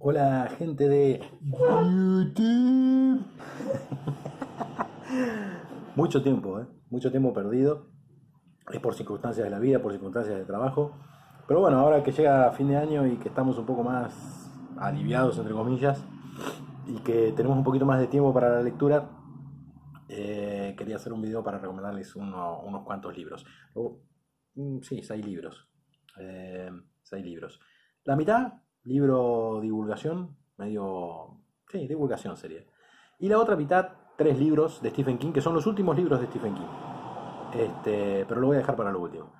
Hola gente de YouTube. Mucho tiempo, mucho tiempo perdido. Es por circunstancias de la vida, por circunstancias de trabajo. Pero bueno, ahora que llega fin de año y que estamos un poco más aliviados, entre comillas, y que tenemos un poquito más de tiempo para la lectura, quería hacer un video para recomendarles unos cuantos libros. Sí, 6 libros. Eh, 6 libros. La mitad, libro divulgación, medio... Sí, divulgación sería. Y la otra mitad, 3 libros de Stephen King, que son los últimos libros de Stephen King. Pero lo voy a dejar para lo último.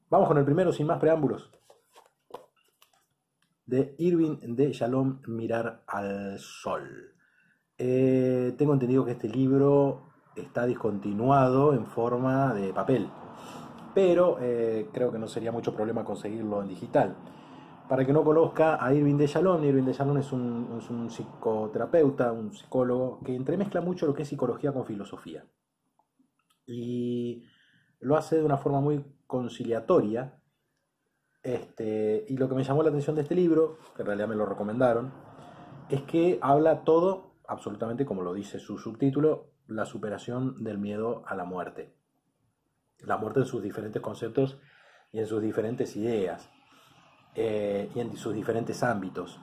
Vamos con el primero, sin más preámbulos. De Irving de Shalom, Mirar al Sol. Tengo entendido que este libro está discontinuado en forma de papel, pero creo que no sería mucho problema conseguirlo en digital. Para el que no conozca a Irving de Shalom es un psicoterapeuta, un psicólogo que entremezcla mucho lo que es psicología con filosofía. Y lo hace de una forma muy conciliatoria. Y lo que me llamó la atención de este libro, que en realidad me lo recomendaron, es que habla todo, absolutamente como lo dice su subtítulo, la superación del miedo a la muerte. La muerte en sus diferentes conceptos y en sus diferentes ideas, y en sus diferentes ámbitos.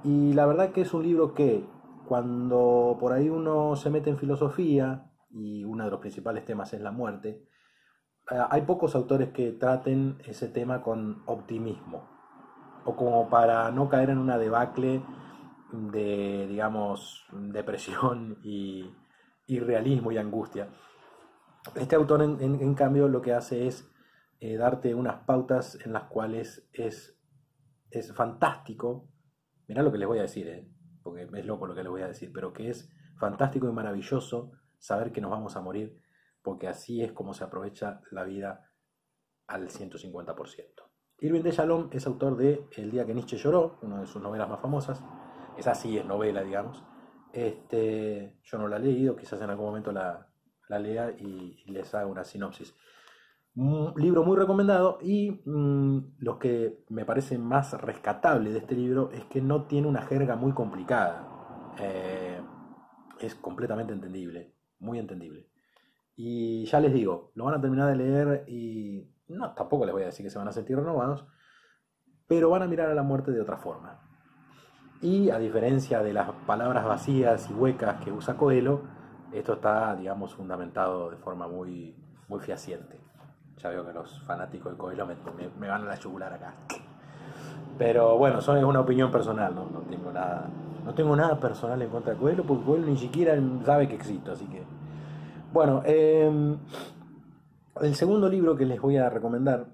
Y la verdad que es un libro que cuando por ahí uno se mete en filosofía, y uno de los principales temas es la muerte, hay pocos autores que traten ese tema con optimismo, o como para no caer en una debacle de, digamos, depresión y realismo y angustia. Este autor, en cambio, lo que hace es darte unas pautas en las cuales es fantástico. Mirá lo que les voy a decir, porque es loco lo que les voy a decir, pero que es fantástico y maravilloso saber que nos vamos a morir, porque así es como se aprovecha la vida al 150%. Irving de Shalom es autor de El día que Nietzsche lloró, una de sus novelas más famosas. Esa sí es novela, digamos. Yo no la he leído, quizás en algún momento la lea y les haga una sinopsis. Un libro muy recomendado, y lo que me parece más rescatable de este libro es que no tiene una jerga muy complicada. Es completamente entendible, muy entendible. Y ya les digo, lo van a terminar de leer y no, tampoco les voy a decir que se van a sentir renovados, pero van a mirar a la muerte de otra forma. Y a diferencia de las palabras vacías y huecas que usa Coelho, esto está, digamos, fundamentado de forma muy, muy fehaciente. Ya veo que los fanáticos de Coelho me van a la yugular acá. Pero bueno, eso es una opinión personal, ¿no? No tengo nada personal en contra de Coelho, porque Coelho ni siquiera sabe que existo, así que... Bueno, el segundo libro que les voy a recomendar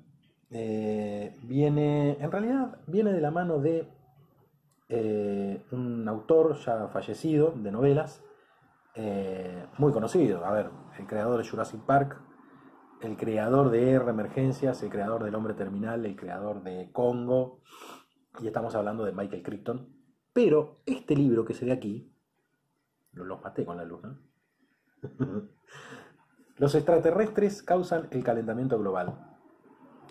en realidad viene de la mano de un autor ya fallecido de novelas, muy conocido. A ver, el creador de Jurassic Park, el creador de R Emergencias, el creador del Hombre Terminal, el creador de Congo, y estamos hablando de Michael Crichton. Pero este libro que se ve aquí, los maté con la luz, ¿no? Los extraterrestres causan el calentamiento global.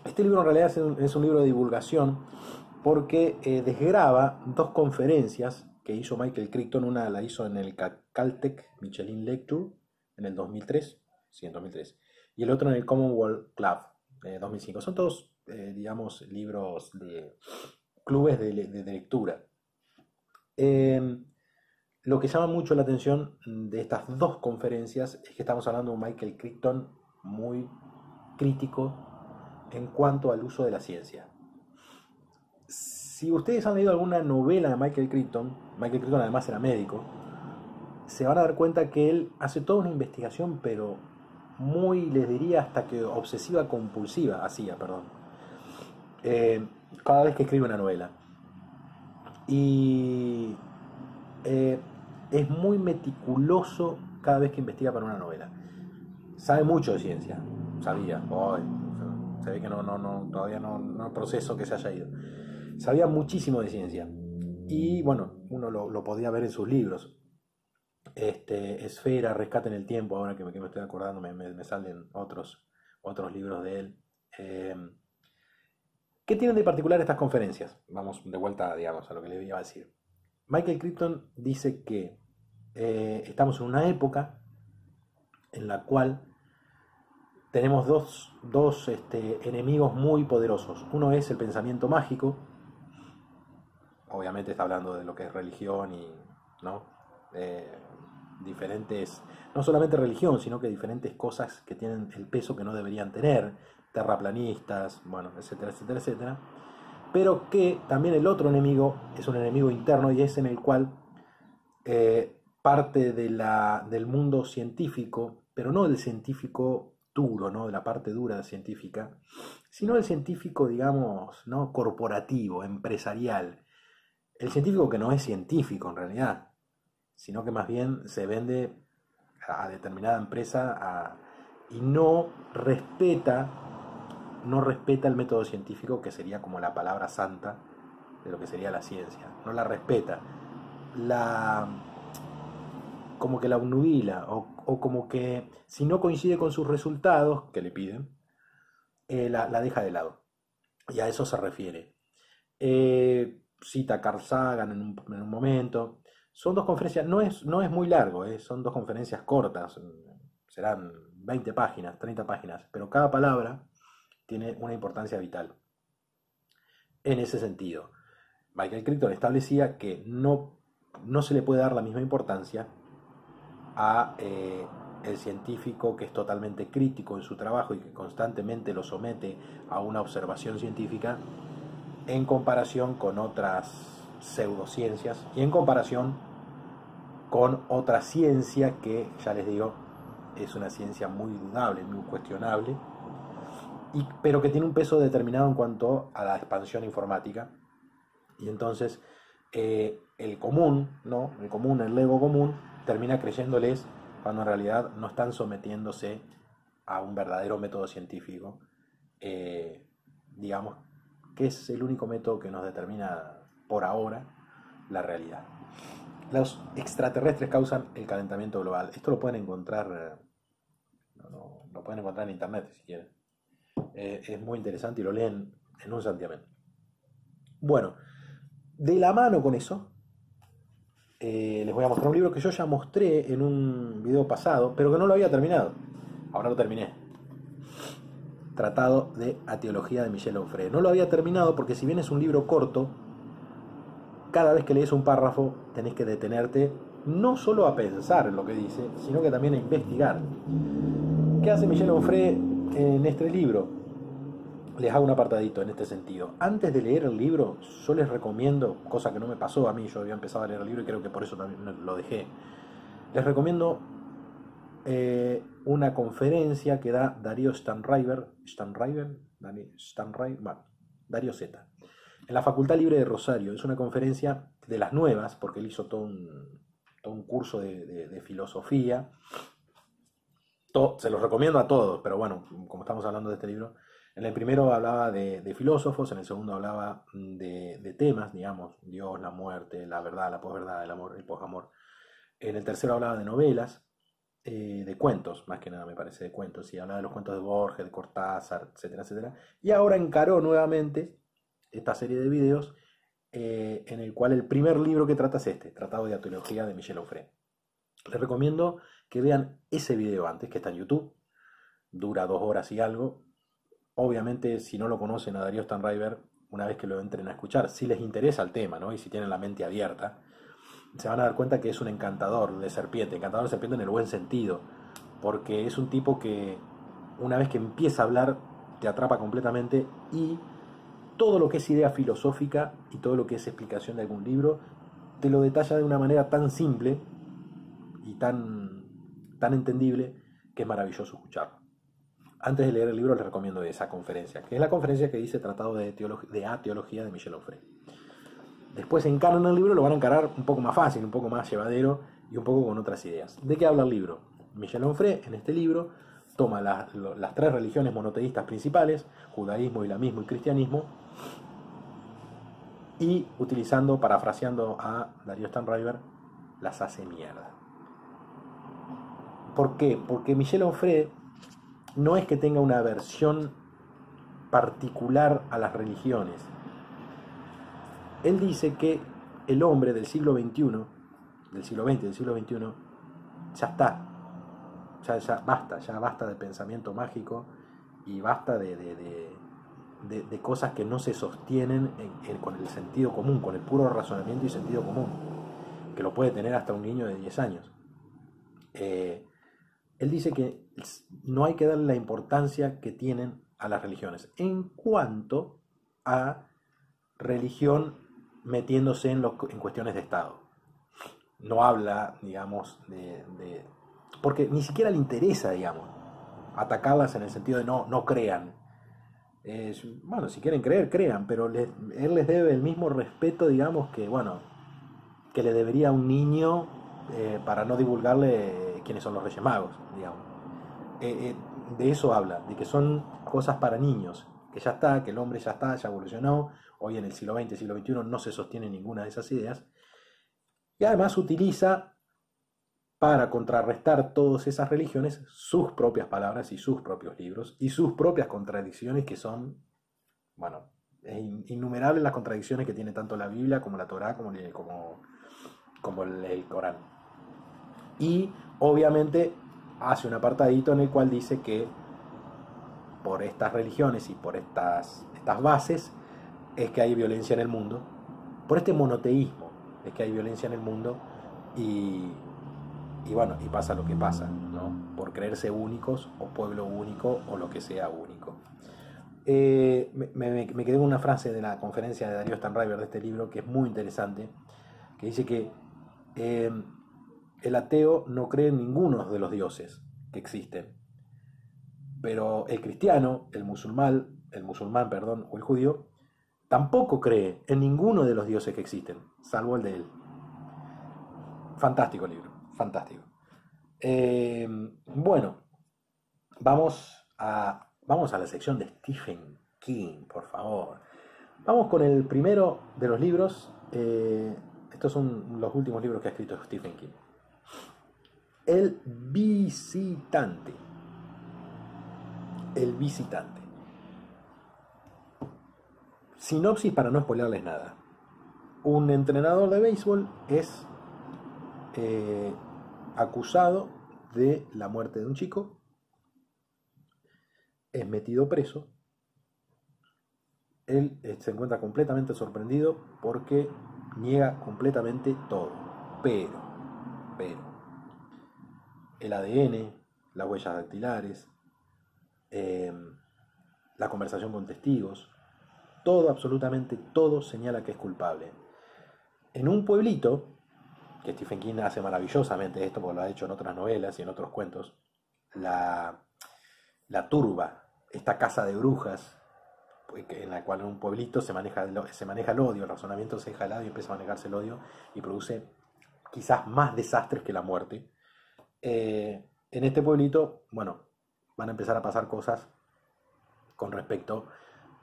Este libro en realidad es un libro de divulgación, porque desgraba 2 conferencias que hizo Michael Crichton. Una la hizo en el Caltech Michelin Lecture en el 2003, sí, en 2003, y el otro en el Commonwealth Club en 2005. Son todos, digamos, libros de clubes de lectura. Eh, lo que llama mucho la atención de estas 2 conferencias es que estamos hablando de un Michael Crichton muy crítico en cuanto al uso de la ciencia. Si ustedes han leído alguna novela de Michael Crichton además era médico, se van a dar cuenta que él hace toda una investigación, pero muy, les diría, hasta que obsesiva compulsiva, perdón, eh, cada vez que escribe una novela. Y eh, es muy meticuloso cada vez que investiga para una novela. Sabe mucho de ciencia, sabía, se ve que todavía no proceso que se haya ido. Sabía muchísimo de ciencia. Y bueno, uno lo podía ver en sus libros. Esfera, Rescate en el Tiempo, ahora que me estoy acordando, me salen otros libros de él. Eh, ¿Qué tienen de particular estas conferencias? Vamos de vuelta, digamos, a lo que les iba a decir. Michael Crichton dice que estamos en una época en la cual tenemos dos enemigos muy poderosos. Uno es el pensamiento mágico, obviamente está hablando de lo que es religión y, ¿no? Diferentes, no solamente religión, sino que diferentes cosas que tienen el peso que no deberían tener, terraplanistas, bueno, etcétera, etcétera, etcétera. Pero que también el otro enemigo es un enemigo interno y es en el cual parte del mundo científico, pero no del científico duro, ¿no? De la parte dura científica, sino el científico, digamos, ¿no? Corporativo, empresarial. El científico que no es científico en realidad, sino que más bien se vende a determinada empresa y no respeta el método científico, que sería como la palabra santa de lo que sería la ciencia. No la respeta. Como que la obnubila, o como que si no coincide con sus resultados que le piden, la deja de lado. Y a eso se refiere. Cita a Carl Sagan en un momento. Son dos conferencias, no es muy largo, son dos conferencias cortas, serán 20 páginas, 30 páginas, pero cada palabra tiene una importancia vital. En ese sentido, Michael Crichton establecía que no se le puede dar la misma importancia a el científico que es totalmente crítico en su trabajo y que constantemente lo somete a una observación científica, en comparación con otras pseudociencias y en comparación con otra ciencia que, ya les digo, es una ciencia muy dudable, muy cuestionable, pero que tiene un peso determinado en cuanto a la expansión informática. Y entonces el común, ¿no? El ego común, termina creyéndoles cuando en realidad no están sometiéndose a un verdadero método científico, digamos, que es el único método que nos determina por ahora la realidad. Los extraterrestres causan el calentamiento global. Esto lo pueden encontrar, lo pueden encontrar en internet si quieren. Es muy interesante y lo leen en un santiamén. Bueno, de la mano con eso, les voy a mostrar un libro que yo ya mostré en un video pasado, pero que no lo había terminado. Ahora lo terminé. Tratado de Atiología de Michel Onfray. No lo había terminado porque, si bien es un libro corto, cada vez que lees un párrafo tenés que detenerte no solo a pensar en lo que dice, sino que también a investigar. ¿Qué hace Michel Onfray en este libro? Les hago un apartadito en este sentido. Antes de leer el libro, yo les recomiendo, cosa que no me pasó a mí, yo había empezado a leer el libro y creo que por eso también lo dejé. Les recomiendo una conferencia que da Darío Darío Z, en la Facultad Libre de Rosario. Es una conferencia de las nuevas, porque él hizo todo un curso de filosofía. Se los recomiendo a todos, pero bueno, como estamos hablando de este libro, en el primero hablaba de filósofos, en el segundo hablaba de temas, digamos, Dios, la muerte, la verdad, la posverdad, el amor, el posamor. En el tercero hablaba de novelas, de cuentos, más que nada me parece, de cuentos, y hablaba de los cuentos de Borges, de Cortázar, etcétera, etcétera. Y ahora encaró nuevamente esta serie de videos en el cual el primer libro que trata es Tratado de Atiología de Michel Onfray. Les recomiendo que vean ese video antes, que está en YouTube, dura 2 horas y algo. Obviamente, si no lo conocen a Darío Stanraiver, una vez que lo entren a escuchar, si les interesa el tema, ¿no? Y si tienen la mente abierta, se van a dar cuenta que es un encantador de serpiente en el buen sentido, porque es un tipo que una vez que empieza a hablar te atrapa completamente, y todo lo que es idea filosófica y todo lo que es explicación de algún libro te lo detalla de una manera tan simple y tan entendible que es maravilloso escucharlo. Antes de leer el libro les recomiendo esa conferencia, que es la conferencia que dice Tratado de Atiología de Michel Onfray. Después encaran el libro, lo van a encarar un poco más fácil, un poco más llevadero y un poco con otras ideas. ¿De qué habla el libro? Michel Onfray, en este libro, toma las 3 religiones monoteístas principales, judaísmo, islamismo y cristianismo, y parafraseando a Darío Stanraiver, las hace mierda. ¿Por qué? Porque Michel Onfray no es que tenga una versión particular a las religiones. Él dice que el hombre del siglo XXI, del siglo XX, del siglo XXI, ya está, ya basta de pensamiento mágico y basta de cosas que no se sostienen con el sentido común, con el puro razonamiento y sentido común, que lo puede tener hasta un niño de 10 años. Él dice que no hay que darle la importancia que tienen a las religiones en cuanto a religión metiéndose en cuestiones de Estado. No habla, digamos, porque ni siquiera le interesa, digamos, atacarlas en el sentido de no crean. Bueno, si quieren creer, crean, pero él les debe el mismo respeto, digamos, que, bueno, que le debería a un niño para no divulgarle quiénes son los Reyes Magos, digamos. De eso habla, de que son cosas para niños, que ya está, que el hombre ya está, ya evolucionó. Hoy en el siglo XX, siglo XXI no se sostiene ninguna de esas ideas. Y además utiliza para contrarrestar todas esas religiones sus propias palabras y sus propios libros y sus propias contradicciones, que son, bueno, innumerables las contradicciones que tiene tanto la Biblia como la Torá como el Corán. Y obviamente hace un apartadito en el cual dice que por estas religiones y por estas bases es que hay violencia en el mundo, por este monoteísmo es que hay violencia en el mundo y bueno, y pasa lo que pasa, ¿no? Por creerse únicos o pueblo único o lo que sea único. Me quedé con una frase de la conferencia de Darío Stanriver de este libro que es muy interesante, que dice que el ateo no cree en ninguno de los dioses que existen, pero el cristiano, el musulmán, o el judío, tampoco cree en ninguno de los dioses que existen, salvo el de él. Fantástico libro, fantástico. Bueno, vamos a la sección de Stephen King, por favor. Vamos con el primero de los libros. Estos son los últimos libros que ha escrito Stephen King. El visitante. El visitante. Sinopsis para no spoilerles nada. Un entrenador de béisbol es acusado de la muerte de un chico, es metido preso. Él se encuentra completamente sorprendido porque niega completamente todo, pero el ADN, las huellas dactilares, la conversación con testigos, todo, absolutamente todo señala que es culpable. En un pueblito, que Stephen King hace maravillosamente esto porque lo ha hecho en otras novelas y en otros cuentos, la turba, esta casa de brujas, en la cual en un pueblito se maneja el odio, el razonamiento se deja de lado y empieza a manejarse el odio y produce quizás más desastres que la muerte. En este pueblito, bueno, van a empezar a pasar cosas con respecto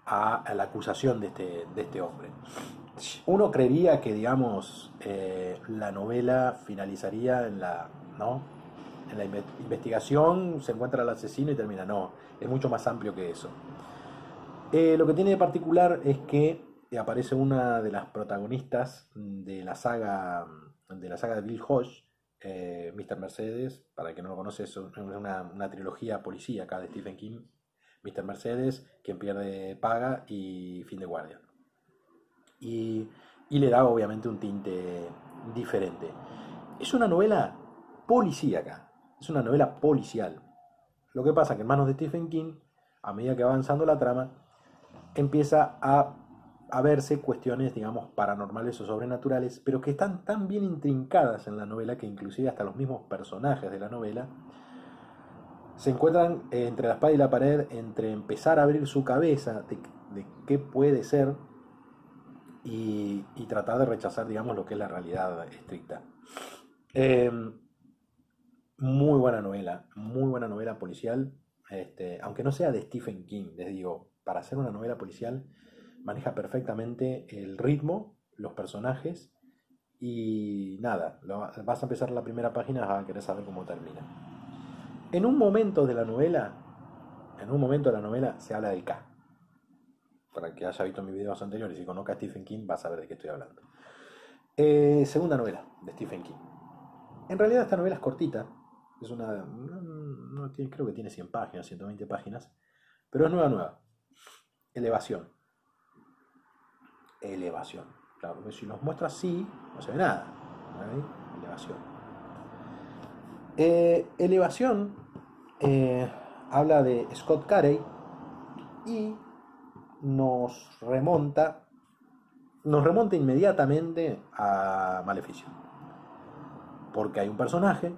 a la acusación de este hombre. Uno creería que, digamos, la novela finalizaría en la investigación, se encuentra el asesino y termina. No, es mucho más amplio que eso. Lo que tiene de particular es que aparece una de las protagonistas de la saga de Bill Hodge, Mr. Mercedes. Para el que no lo conoce, es una trilogía policíaca de Stephen King. Mr. Mercedes, Quien pierde paga y Fin de guardia. Y le da obviamente un tinte diferente. Es una novela policíaca, es una novela policial. Lo que pasa es que en manos de Stephen King, a medida que va avanzando la trama, empieza a verse cuestiones, digamos, paranormales o sobrenaturales, pero que están tan bien intrincadas en la novela que inclusive hasta los mismos personajes de la novela se encuentran entre la espada y la pared, entre empezar a abrir su cabeza de qué puede ser y tratar de rechazar, digamos, lo que es la realidad estricta. Muy buena novela policial, aunque no sea de Stephen King, les digo, para hacer una novela policial maneja perfectamente el ritmo, los personajes y nada, vas a empezar la primera página, vas a querer saber cómo termina. En un momento de la novela se habla del K. Para el que haya visto mis videos anteriores y conozca a Stephen King, va a saber de qué estoy hablando. Segunda novela de Stephen King. En realidad esta novela es cortita. Es una... No tiene, creo que tiene 100 páginas, 120 páginas. Pero es nueva. Elevación. Elevación. Claro, porque si nos muestra así, no se ve nada. ¿Vale? Elevación. Elevación habla de Scott Carey y nos remonta inmediatamente a Maleficio. Porque hay un personaje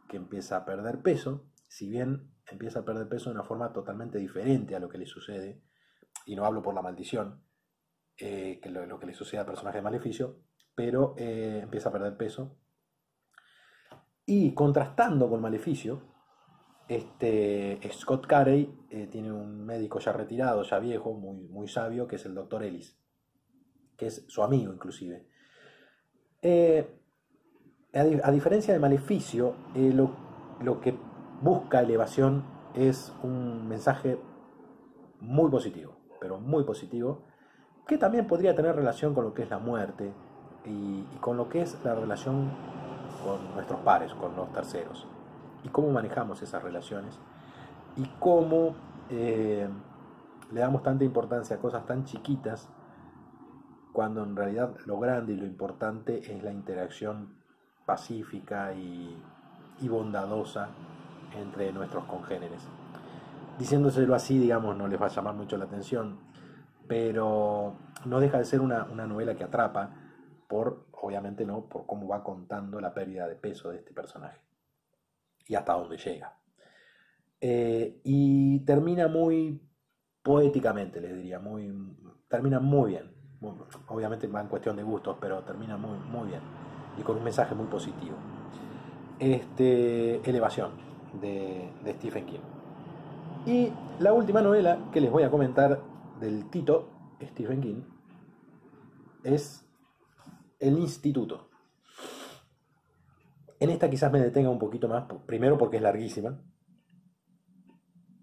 que empieza a perder peso, si bien empieza a perder peso de una forma totalmente diferente a lo que le sucede, y no hablo por la maldición, que lo que le sucede al personaje de Maleficio, pero empieza a perder peso. Y contrastando con Maleficio, Scott Carey tiene un médico ya retirado, ya viejo, muy sabio, que es el Dr. Ellis, que es su amigo inclusive. A diferencia de Maleficio, lo que busca Elevación es un mensaje muy positivo, pero muy positivo, que también podría tener relación con lo que es la muerte y con lo que es la relación con nuestros pares, con los terceros, y cómo manejamos esas relaciones y cómo le damos tanta importancia a cosas tan chiquitas cuando en realidad lo grande y lo importante es la interacción pacífica y bondadosa entre nuestros congéneres. Diciéndoselo así, digamos, no les va a llamar mucho la atención, pero no deja de ser una novela que atrapa obviamente no, por cómo va contando la pérdida de peso de este personaje y hasta dónde llega. Y termina muy poéticamente, les diría, termina muy bien. Obviamente va en cuestión de gustos, pero termina muy bien y con un mensaje muy positivo. Elevación de Stephen King. Y la última novela que les voy a comentar del Tito Stephen King es El Instituto. En esta quizás me detenga un poquito más, primero porque es larguísima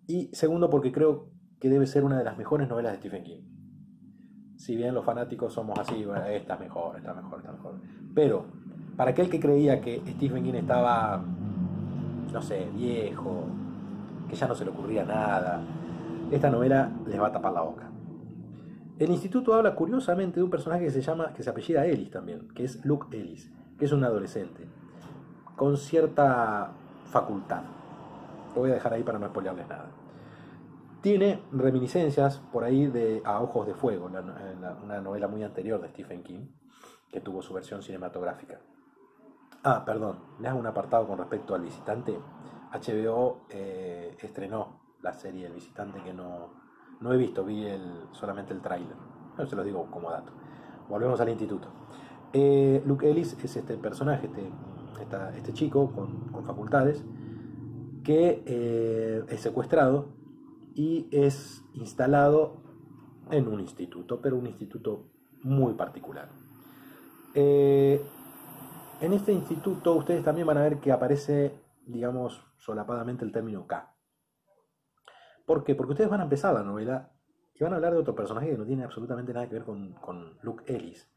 y segundo porque creo que debe ser una de las mejores novelas de Stephen King. Si bien los fanáticos somos así, bueno, esta es mejor. Pero para aquel que creía que Stephen King estaba, no sé, viejo, que ya no se le ocurría nada, esta novela les va a tapar la boca. El Instituto habla curiosamente de un personaje que se apellida Ellis también, que es Luke Ellis, que es un adolescente con cierta facultad. Lo voy a dejar ahí para no spoilearles nada. Tiene reminiscencias por ahí de A Ojos de Fuego, una novela muy anterior de Stephen King, que tuvo su versión cinematográfica. Perdón, le hago un apartado con respecto al Visitante. HBO estrenó la serie El Visitante, que no he visto, vi solamente el tráiler. Se los digo como dato. Volvemos al Instituto. Luke Ellis es este personaje, este chico con facultades, que es secuestrado y es instalado en un instituto, pero un instituto muy particular. En este instituto ustedes también van a ver que aparece, digamos, solapadamente el término K. ¿Por qué? Porque ustedes van a empezar la novela y van a hablar de otro personaje que no tiene absolutamente nada que ver con Luke Ellis.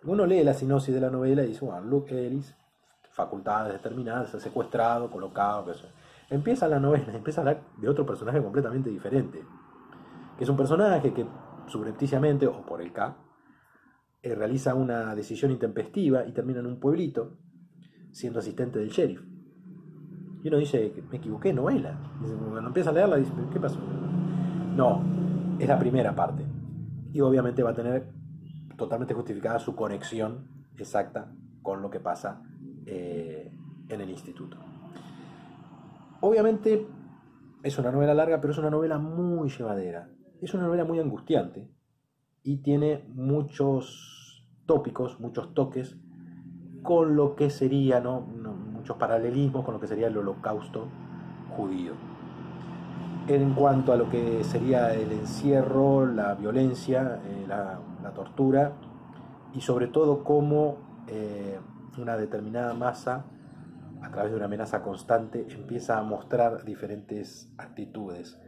Uno lee la sinopsis de la novela y dice, bueno, Luke Ellis, facultades determinadas, secuestrado, colocado, que eso. Empieza la novela, empieza a hablar de otro personaje completamente diferente, que es un personaje que subrepticiamente, o por el K, realiza una decisión intempestiva y termina en un pueblito siendo asistente del sheriff. Y uno dice, me equivoqué, novela. Dice, cuando empieza a leerla, dice, ¿qué pasó? No, es la primera parte. Y obviamente va a tener totalmente justificada su conexión exacta con lo que pasa en el instituto. Obviamente es una novela larga, pero es una novela muy llevadera. Es una novela muy angustiante y tiene muchos tópicos, muchos toques con lo que sería, muchos paralelismos con lo que sería el holocausto judío. En cuanto a lo que sería el encierro, la violencia, la tortura y sobre todo cómo una determinada masa, a través de una amenaza constante, empieza a mostrar diferentes actitudes,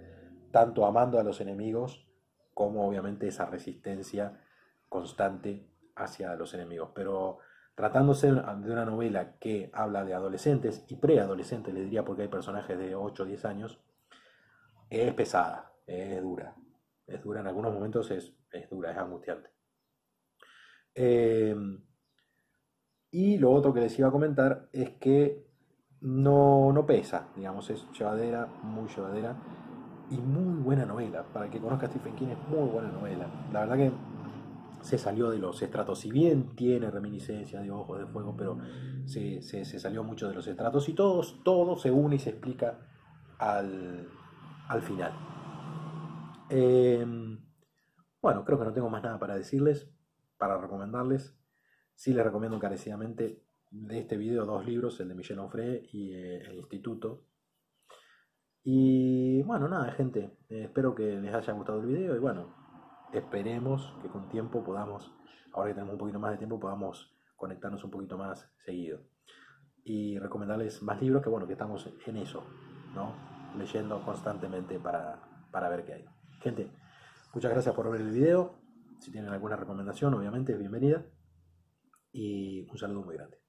tanto amando a los enemigos como obviamente esa resistencia constante hacia los enemigos. Pero tratándose de una novela que habla de adolescentes y preadolescentes, les diría, porque hay personajes de 8 o 10 años, es pesada, es dura. Es dura, en algunos momentos es dura, es angustiante. Eh, y lo otro que les iba a comentar es que no pesa, digamos, es llevadera, muy llevadera y muy buena novela. Para el que conozca a Stephen King, es muy buena novela. La verdad que se salió de los estratos, si bien tiene reminiscencias de Ojos de Fuego, pero se salió mucho de los estratos y todo se une y se explica al final. Eh, bueno, creo que no tengo más nada para decirles, para recomendarles. Sí les recomiendo encarecidamente de este video dos libros, el de Michel Onfray y El Instituto. Y bueno, nada, gente, espero que les haya gustado el video y bueno, esperemos que con tiempo podamos, ahora que tenemos un poquito más de tiempo, podamos conectarnos un poquito más seguido. Y recomendarles más libros que bueno, que estamos en eso, ¿no? Leyendo constantemente para ver qué hay. Gente, muchas gracias por ver el video. Si tienen alguna recomendación, obviamente es bienvenida. Y un saludo muy grande.